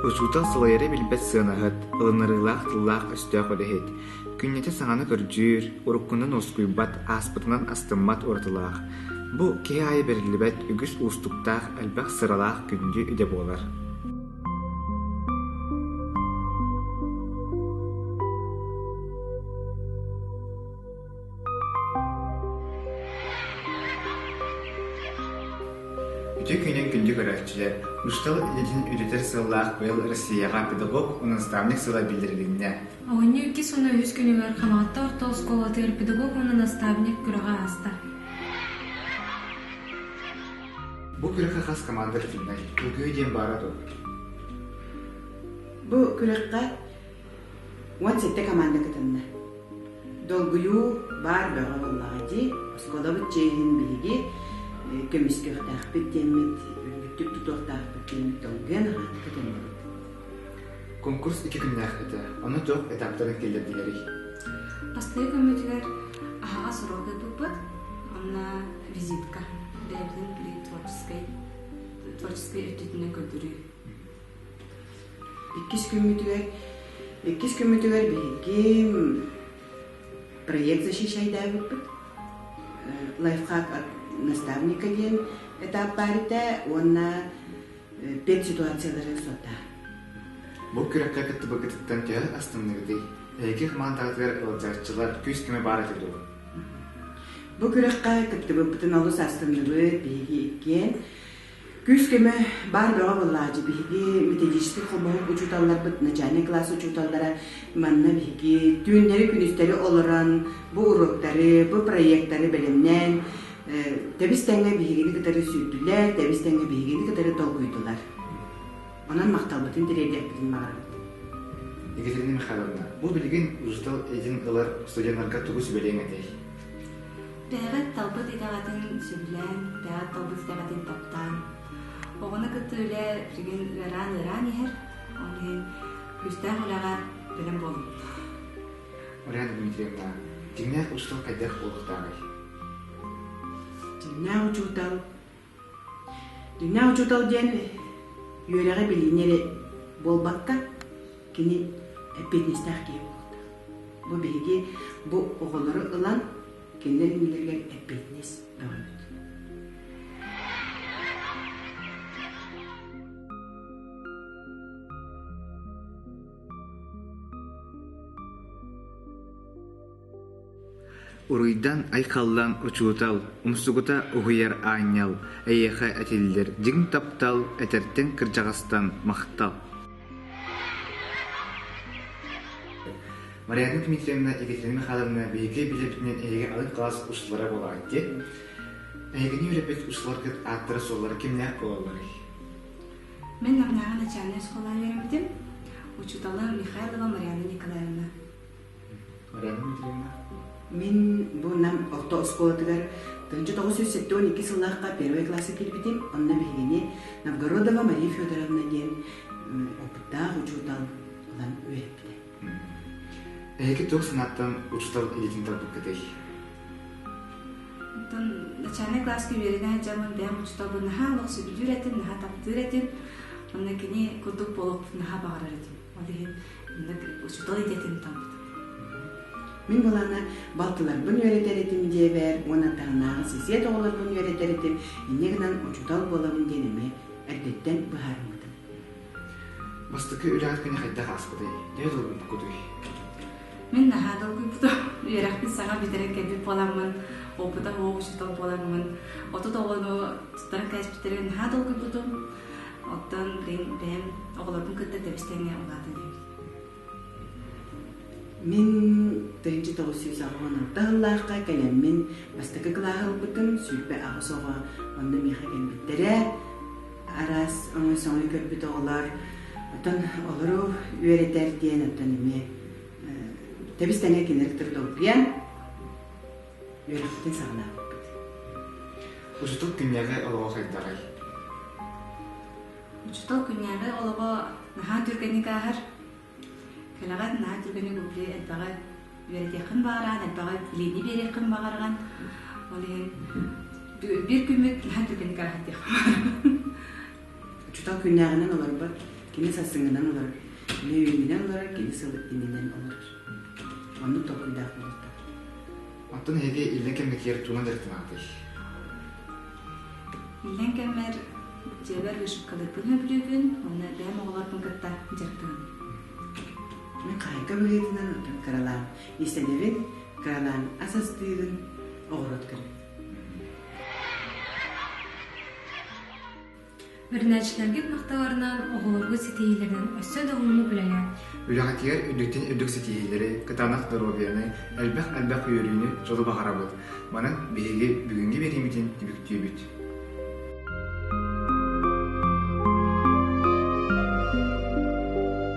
Учуутал сылайары билбэт сыанаһыт, ылынырыылаах тыллаах өстөөх өдөһүт. Күннете саҥаны көрдьүүр, уруккунан уоскуйбат, ааспытынан астыммат уратылаах. Бу киһи аайы берилибэт үгүс уустуктаах элбэх сыралаах күндү үдэ буолар. Үтө күнен күндү көрөчүлөр. Устал илин үрүтер сыллаах быйыл Россияга педагог наставник сыла билдирилинне. Оҕонньу икки суна үс күнүгөр хамаатта ортол сколатыгар педагог наставник күрөҕө ааста. Бу күрөккө хас команда фильмдер. Бүгү ден бара ду. Бу күрөккө 17 команда кытынна. Долгую бар бага боллагы, сколабы чейин биги көмүскөктах биттемит, бүттүк тутуктах биттемит толген хатыкытын. Конкурс 2 күннәк ите. Аны топ этаптарын келдирдилери. Пастыгы көмүтүгөр ага сурогы бупут, анна визитка. Бэбдин били творческой өтүтүнө көтүрүү. Иккис көмүтүгөр биги проект защищайда бупут. Лайфхак наставника ден этап барыта, онна 5 ситуациялары сота. Бу күрөккө кытты быкыттан тө астымныгы. Эки командалар ылжарчылар күз кеме бара турду. Бу күрөккө кытты бытын алыс астымныгы биги экен. Күз кеме бар бага боллажы биги методический холмог учуталлар быт начальный класс учуталлара манна биги түннери күнүстери олоран бу уроктары, бу проекттары белемнен Тебистенге бигини кытары сүйдүлер, тебистенге бигини кытары толкуйдулар. Онан макталбытын тирелеппитин мага. Екатерина Михайловна, бу билген устал эдин ылар студентларга тугу сүбелең этей. Бәгат талбыт итагатын сүблән, бәгат талбыт итагатын таптан. Оғына кыттылы билген ыран ихер, онын күстә хулага белем болу. Марьяна Дмитриевна, димнәк устал кайдах болуктагай. Дүйнә учутал ден үйрәгә билинере болбакка кини эпетнестах киеп булды. Бу биги бу оголары ылан киндер милерге эпетнес баат. Уруйдан айкаллан учуутал, умсугута угуяр ааньял, эйэхэ этиллер, дигин таптал, этертен кыржагастан мактал. Марьяна Дмитриевна, Екатерина Михайловна, бейге билепитинен эйге алып класс ушлара болаатти. Эйгени үрепет ушлар кыт аттыры соллары кимнәк болалары? Мен намнага начальная школа веримдим. Учутала Михайлова Марьяна Николаевна. Марьяна Дмитриевна. Мен бу нам орто школатыгар 1972 сыллахка первый классы килбитим, онна бигини Новгородова Мария Федоровна ден опытта учутал улан үйрепте. Эйге ток санаттан учутал элитин талбыккатей. Начальный класс верена жаман бәм учутал бу наха лох сүбүрәтин, наха таптырәтин, онна кини кутуп болуп наха багарырытым. Олеген учутал идетин талбыт. Мен болана балтылар бун үйрәтеретим дебер, она тагнагы сесет оглар бун үйрәтеретим, инегнан учутал болабын денеме әддеттен бахармыдым. Бастыкы үләгат көне хайда хаспыдай, дәйд олын кудуй. Мен нахадал күйпута үйрәкпін саңа битерек кәбіп боламын, опыта учутал боламын. Отут оғыны тұттарын кәс битерек нахадал күйпутум, оттан бәм оғылардың күтті дәбістеңе оғады дейм. Мен 1996 жылларга келеммен бастыкы клаһыл бутын сүрбе агысога онда миха келбиттере арас оңой соңой көрбүт оглар отон олору үйрөтер диен оттон эме тебистене кинеректер долбиян үйрөтүн сагына Учутал күнняга олого хайдагай. Учутал күнняга олого наха түргени кахар Кәләгәт нәһә түргәне күпле әтбәгә вердәхин багаран, әтбәгә лени берекин багарган. Олен bir күмек нәһә түргәне кахат. Учутал күннәгеннән олар бар Kini sasыңынан олар, нөйінен олар, kini сылыттинен олар. Onu tokuydak olurdu. Оттон хеге илден кемдекер тулан дәртін Илен кемер жебер өшіп қалырпын өбілігін, оны бәм оғыларпын кітта жақтығын. Мен қайқа бөлетінен отыр қаралан. Естеневен қаралан асастығын оғырот кірі. Өрнәчілерге мақталарынан оғылырғы сетейлерінен өссө дағылыны біләге. Үләғатигер үдіктен үдік сетейелері, кытанақ дұробияны, әлбәқ үйеріні жолы бағарабыд. Манан беге бүгінге береметін дебіктүйі бүт.